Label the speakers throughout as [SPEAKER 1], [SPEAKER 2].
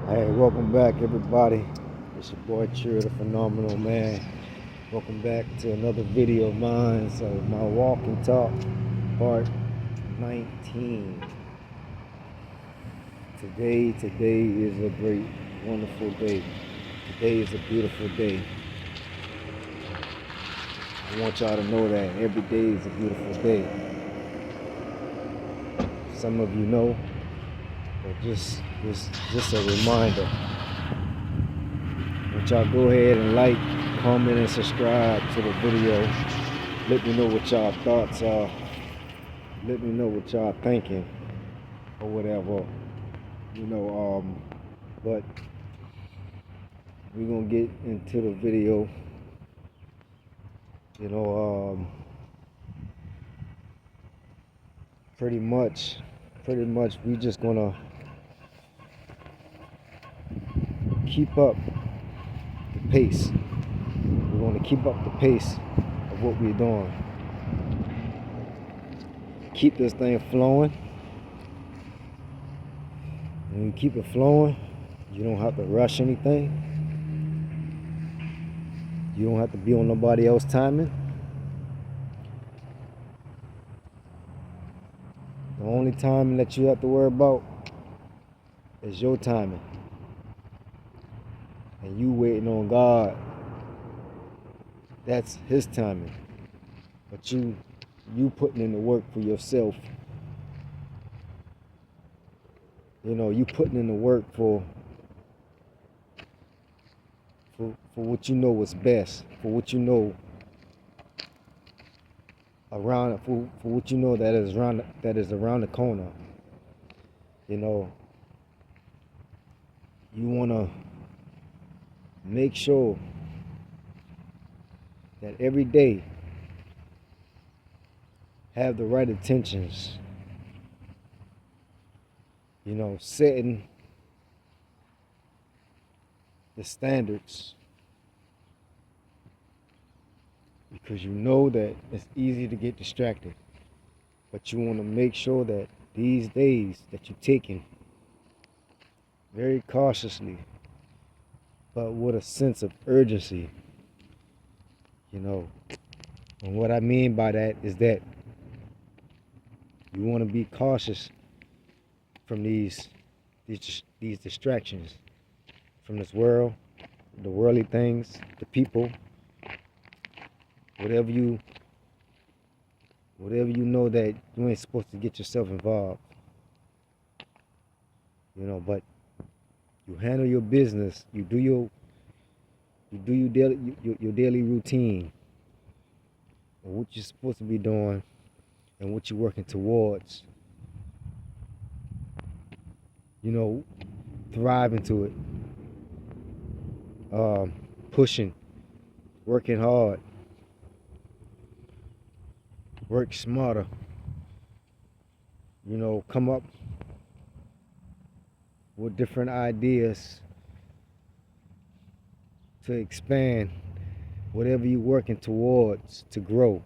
[SPEAKER 1] Hey, welcome back, everybody. It's your boy Cheer, the Phenomenal Man. Welcome back to another video of mine. So, my walk and talk, part 19. Today is a great, wonderful day. Today is a beautiful day. I want y'all to know that every day is a beautiful day. Some of you know, but just a reminder. I want y'all to go ahead and like, comment, and subscribe to the video. Let me know what y'all thoughts are. Let me know what y'all thinking or whatever. But we're gonna get into the video. Pretty much we just gonna keep up the pace. We're gonna keep up the pace of what we're doing. Keep this thing flowing. When you keep it flowing, you don't have to rush anything. You don't have to be on nobody else's timing. The only timing that you have to worry about is your timing. And you waiting on God. That's His timing. But you putting in the work for yourself. You putting in the work for what you know is best, for what you know around, for what you know that is around the corner. You wanna make sure that every day have the right intentions. Setting the standards, because you know that it's easy to get distracted, but you want to make sure that these days that you're taking very cautiously, but with a sense of urgency. And what I mean by that is that you want to be cautious from these distractions, from this world, the worldly things, the people, whatever you know that you ain't supposed to get yourself involved. But you handle your business, you do your daily routine, and what you're supposed to be doing and what you're working towards. Thrive into it. Pushing, working hard, work smarter. Come up with different ideas to expand whatever you're working towards to grow.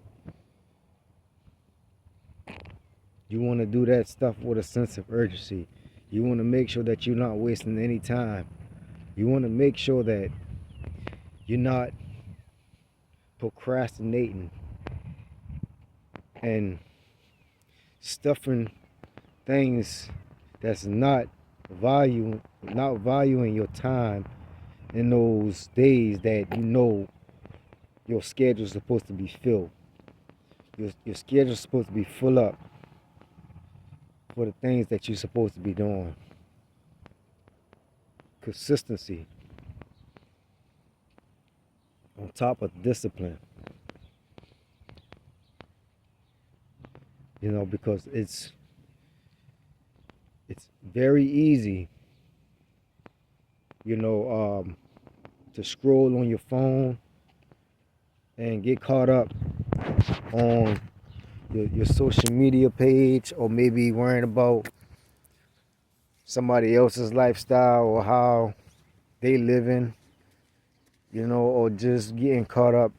[SPEAKER 1] You want to do that stuff with a sense of urgency. You want to make sure that you're not wasting any time. You want to make sure that you're not procrastinating and stuffing things that's not valuing your time in those days that your schedule is supposed to be filled. Your schedule is supposed to be full up for the things that you're supposed to be doing. Consistency on top of discipline. Because it's very easy, to scroll on your phone and get caught up on your social media page, or maybe worrying about somebody else's lifestyle or how they living, or just getting caught up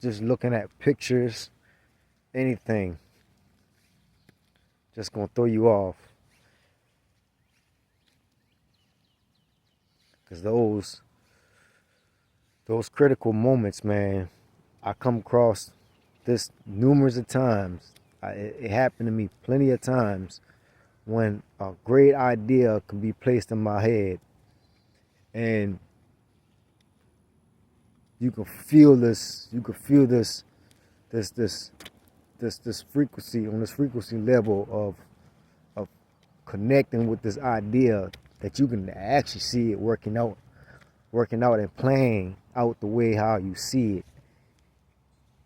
[SPEAKER 1] just looking at pictures, anything just gonna throw you off. Because those critical moments, man, I come across this numerous of times. It happened to me plenty of times when a great idea can be placed in my head, and you can feel this. You can feel this, this, this frequency on this frequency level of connecting with this idea that you can actually see it working out and playing out the way how you see it.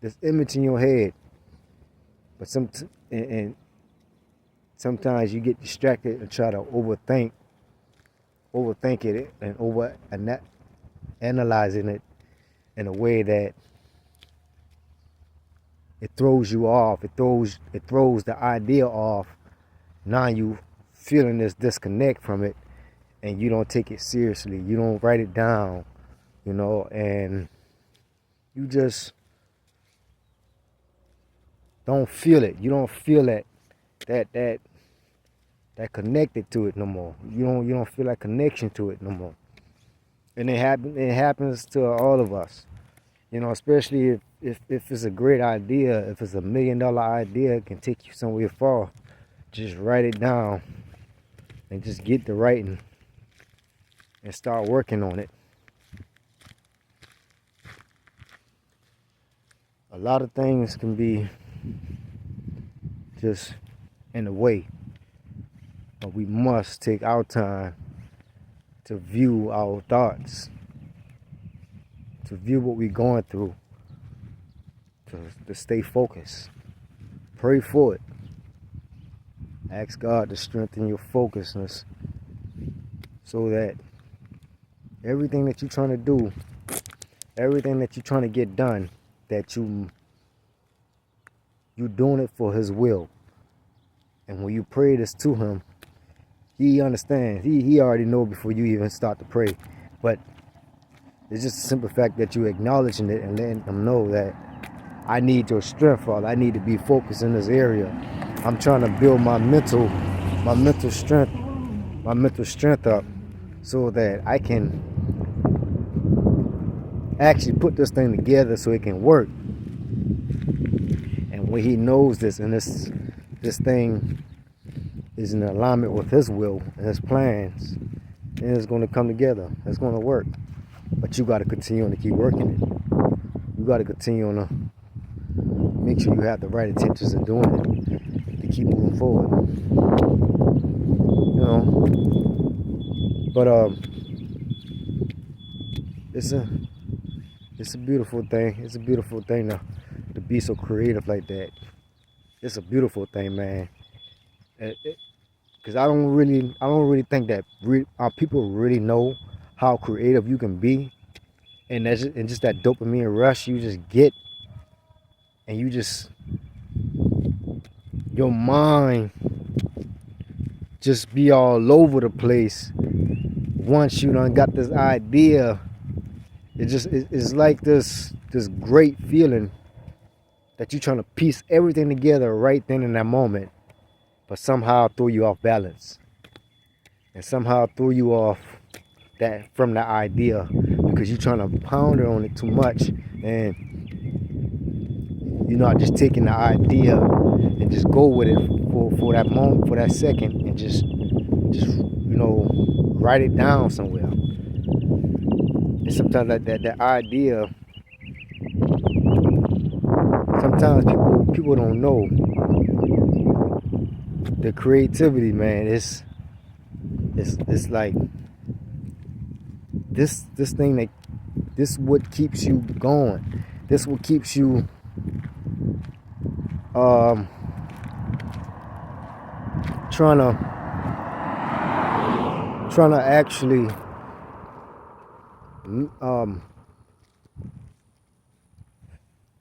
[SPEAKER 1] This image in your head, but and sometimes you get distracted and try to overthink it and analyzing it in a way that it throws you off. It throws the idea off. Now you feeling this disconnect from it, and you don't take it seriously. You don't write it down, and you just don't feel it. You don't feel that connected to it no more. You don't feel that connection to it no more. And it happens to all of us. Especially if it's a great idea, if it's $1 million idea, it can take you somewhere far. Just write it down and just get to writing and start working on it. A lot of things can be just in the way, but we must take our time to view our thoughts, to view what we're going through, to stay focused. Pray for it. Ask God to strengthen your focusness so that everything that you're trying to do, everything that you're trying to get done, that you're doing it for His will. And when you pray this to Him, He understands. He already knows before you even start to pray. But it's just a simple fact that you're acknowledging it and letting Him know that I need your strength, Father. I need to be focused in this area. I'm trying to build my mental strength up so that I can actually put this thing together so it can work. And when He knows this, and this thing is in alignment with His will and His plans, then it's going to come together. It's going to work. But you got to continue on to keep working it. You got to continue on to make sure you have the right intentions of doing it to keep moving forward. But it's a beautiful thing. It's a beautiful thing to be so creative like that. It's a beautiful thing, man. Because I don't really think that people really know how creative you can be, and just that dopamine rush you just get, and your mind just be all over the place. Once you done got this idea, it's like this great feeling that you're trying to piece everything together right then in that moment, but somehow throw you off balance, and somehow throw you off from that idea because you're trying to ponder on it too much, and you're not just taking the idea and just go with it for that moment, for that second, and just write it down somewhere. And sometimes that idea, sometimes people don't know the creativity, man. It's like this thing that this what keeps you going. This what keeps you trying to actually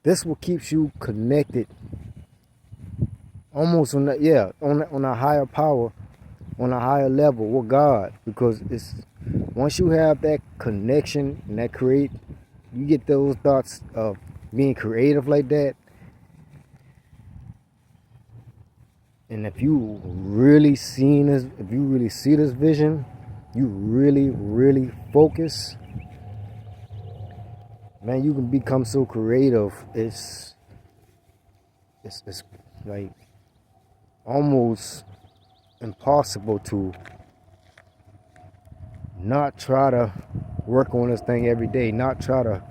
[SPEAKER 1] this what keeps you connected almost on a higher power, on a higher level with God, because it's once you have that connection and you get those thoughts of being creative like that. And if you really see this vision, you really, really focus, man, you can become so creative. It's like almost impossible to not try to work on this thing every day, not try to,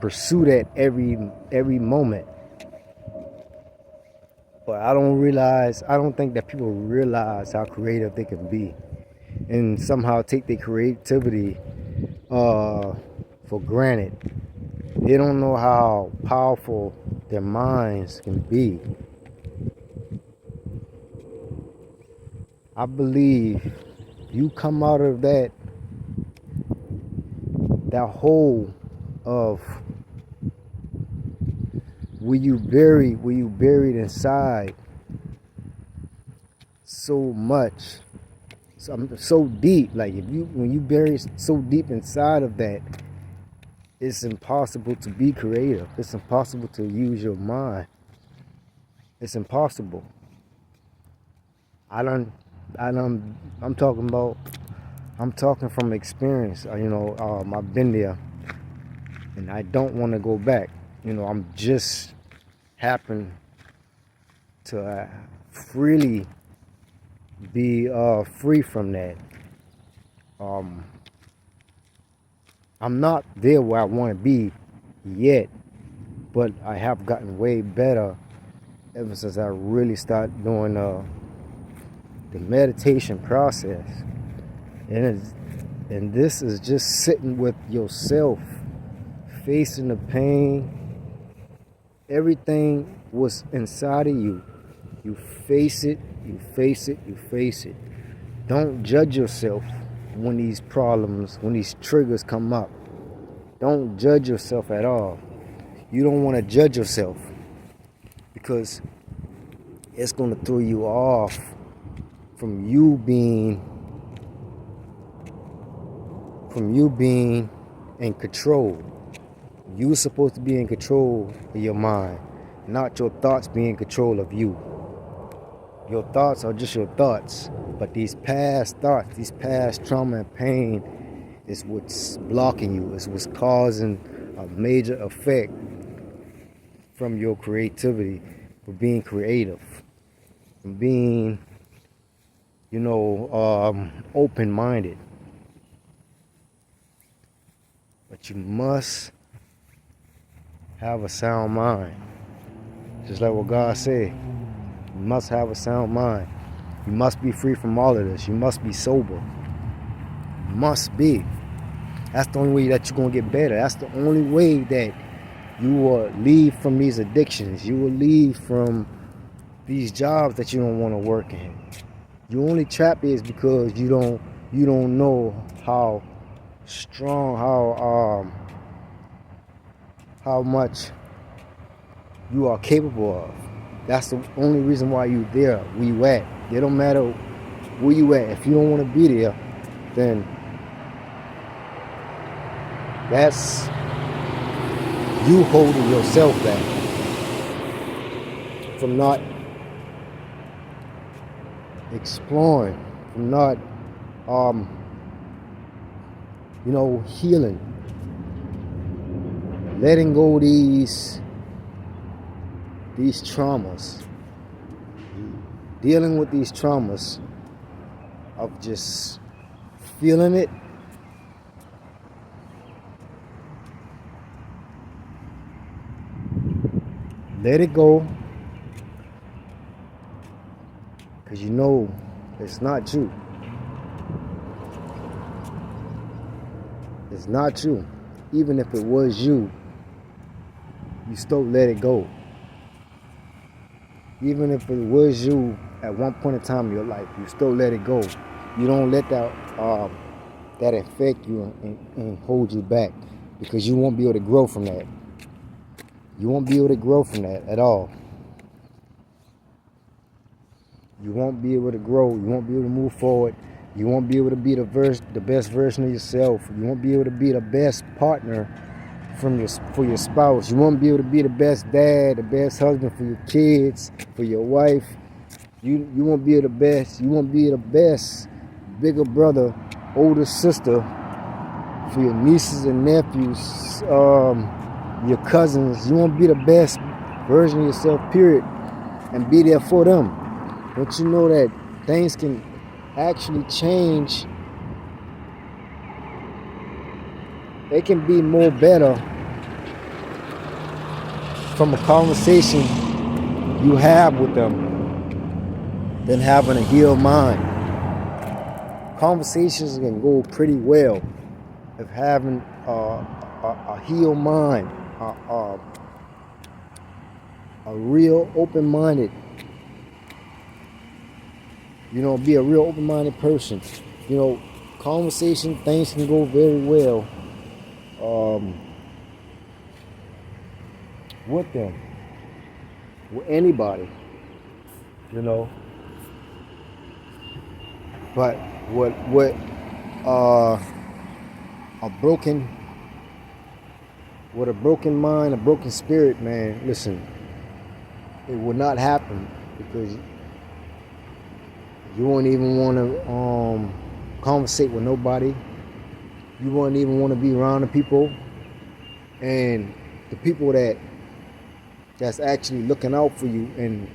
[SPEAKER 1] pursue that every moment. But I don't think that people realize how creative they can be, and somehow take their creativity for granted. They don't know how powerful their minds can be. I believe you come out of that hole of where you buried inside so much, so deep. Like when you bury so deep inside of that, it's impossible to be creative. It's impossible to use your mind. It's impossible. I'm talking about. I'm talking from experience. I've been there, and I don't want to go back. I'm just happen to freely be free from that. I'm not there where I want to be yet, but I have gotten way better ever since I really started doing the meditation process. And this is just sitting with yourself, facing the pain. Everything was inside of you. You face it, you face it, you face it. Don't judge yourself when these problems, when these triggers come up. Don't judge yourself at all. You don't want to judge yourself because it's going to throw you off from you being in control. You're supposed to be in control of your mind, not your thoughts being in control of you. Your thoughts are just your thoughts, but these past thoughts, these past trauma and pain is what's blocking you, is what's causing a major effect from your creativity, for being creative, from being, open-minded. But you must have a sound mind. Just like what God said, you must have a sound mind. You must be free from all of this. You must be sober. You must be. That's the only way that you're going to get better. That's the only way that you will leave from these addictions. You will leave from these jobs that you don't want to work in. Your only trap is because you don't know how strong, how much you are capable of. That's the only reason why you're there, where you at. It don't matter where you at. If you don't want to be there, then that's you holding yourself back from not exploring, from not healing, letting go these traumas, dealing with these traumas of just feeling it, let it go, because it's not you. It's not you. Even if it was you, you still let it go. Even if it was you at one point in time in your life, you still let it go. You don't let that affect you and hold you back, because you won't be able to grow from that. You won't be able to grow from that at all. You won't be able to grow. You won't be able to move forward. You won't be able to be the best version of yourself. You won't be able to be the best partner for your spouse. You won't be able to be the best dad, the best husband for your kids, for your wife. You want to be the best. You want to be the best bigger brother, older sister for your nieces and nephews, your cousins. You want to be the best version of yourself, period, and be there for them. Don't you know that things can actually change? They can be more better from a conversation you have with them than having a healed mind. Conversations can go pretty well if having a healed mind, a real open-minded, be a real open-minded person. Conversation, things can go very well with them, with anybody, But what a broken, with a broken mind, a broken spirit, man, listen, it will not happen because you won't even want to conversate with nobody. You won't even want to be around the people, and the people that's actually looking out for you and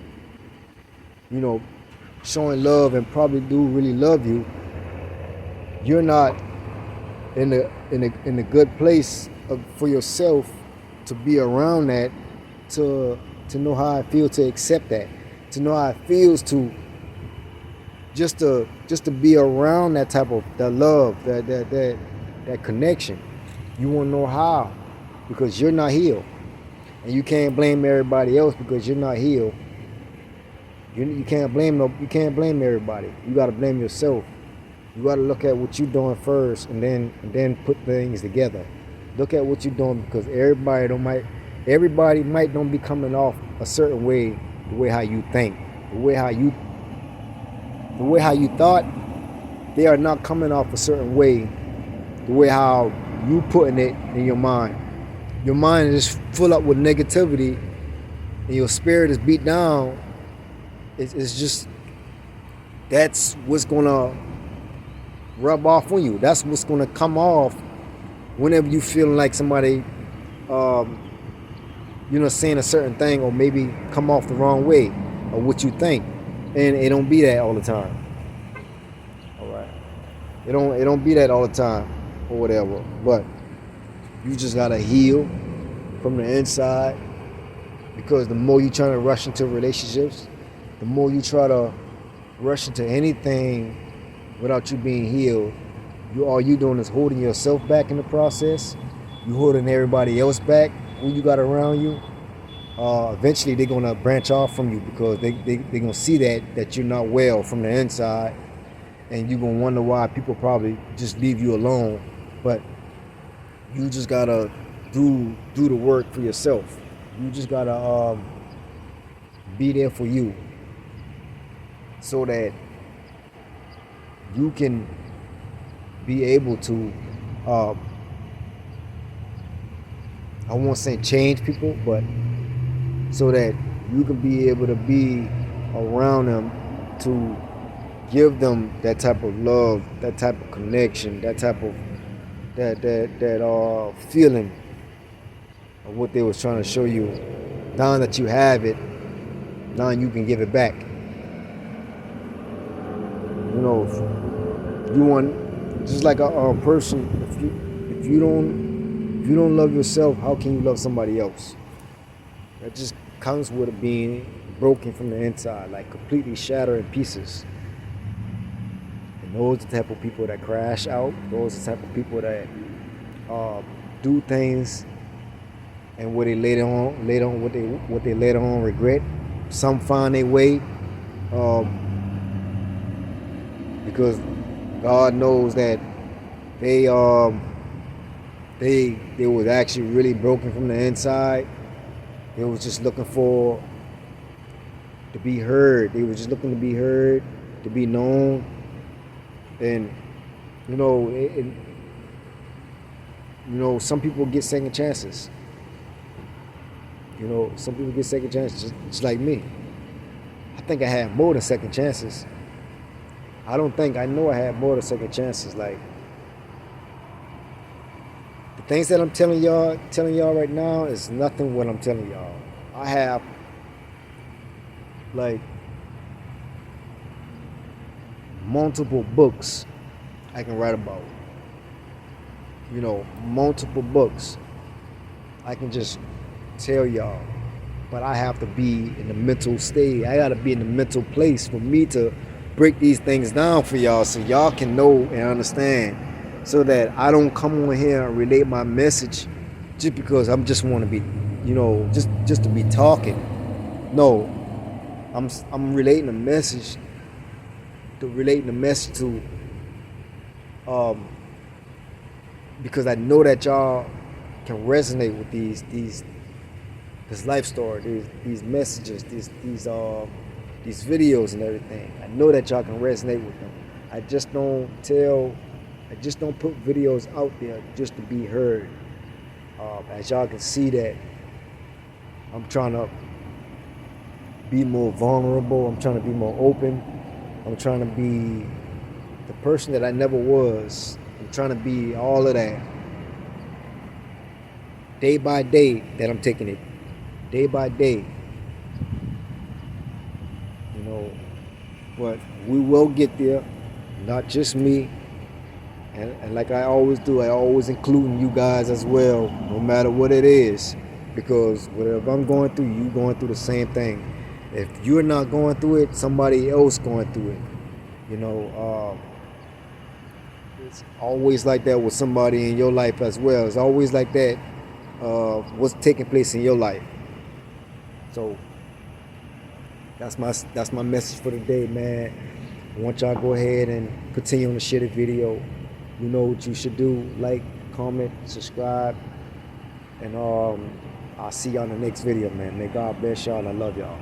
[SPEAKER 1] showing love and probably do really love you. You're not in a good place for yourself to be around that, to know how it feels to accept that, to know how it feels to just to be around that type of that love, that connection. You want to know how, because you're not healed, and you can't blame everybody else because you're not healed. You can't blame everybody. You got to blame yourself. You got to look at what you're doing first, and then put things together. Look at what you're doing, because everybody might don't be coming off a certain way, the way how you think, the way how you thought. They are not coming off a certain way, the way how you putting it in your mind. Your mind is full up with negativity, and your spirit is beat down. It's just, that's what's gonna rub off on you. That's what's gonna come off whenever you feeling like somebody, saying a certain thing, or maybe come off the wrong way, or what you think, and it don't be that all the time. All right, it don't be that all the time, or whatever. But you just gotta heal from the inside, because the more you try to rush into relationships, the more you try to rush into anything without you being healed, all you doing is holding yourself back in the process. You holding everybody else back who you got around you. Eventually they're gonna branch off from you, because they're gonna see that you're not well from the inside, and you're gonna wonder why people probably just leave you alone. But you just gotta do the work for yourself. You just gotta be there for you, so that you can be able to, I won't say change people, but so that you can be able to be around them, to give them that type of love, that type of connection, that type of that feeling of what they was trying to show you. Now that you have it, now you can give it back. You want, just like a person, if you don't love yourself, how can you love somebody else? That just comes with it being broken from the inside, like completely shattered in pieces. And those are the type of people that crash out. Those are the type of people that do things, and what they later on regret. Some find their way, because God knows that they was actually really broken from the inside. They was just looking to be heard. They was just looking to be heard, to be known. And some people get second chances. Some people get second chances, just like me. I think I had more than second chances. I know I had more than second chances. Like the things that I'm telling y'all right now is nothing what I'm telling y'all. I have like multiple books I can write about. You know, multiple books I can just tell y'all. But I have to be in the mental state. I gotta be in the mental place for me to break these things down for y'all so y'all can know and understand. So that I don't come on here and relate my message just because I'm just want to be, you know, just to be talking. No, I'm relating the message to because I know that y'all can resonate with this life story, these messages, these videos and everything. I know that y'all can resonate with them. I just don't put videos out there just to be heard. As y'all can see that I'm trying to be more vulnerable. I'm trying to be more open. I'm trying to be the person that I never was. I'm trying to be all of that. Day by day that I'm taking it. Day by day. You know, but we will get there. Not just me. And like I always do, I always include you guys as well, no matter what it is. Because whatever I'm going through, you going through the same thing. If you're not going through it, somebody else going through it. You know, it's always like that with somebody in your life as well. It's always like that. What's taking place in your life. So that's my message for the day, man. I want y'all to go ahead and continue on to share the video. You know what you should do: like, comment, subscribe, and I'll see y'all in the next video, man. May God bless y'all. I love y'all.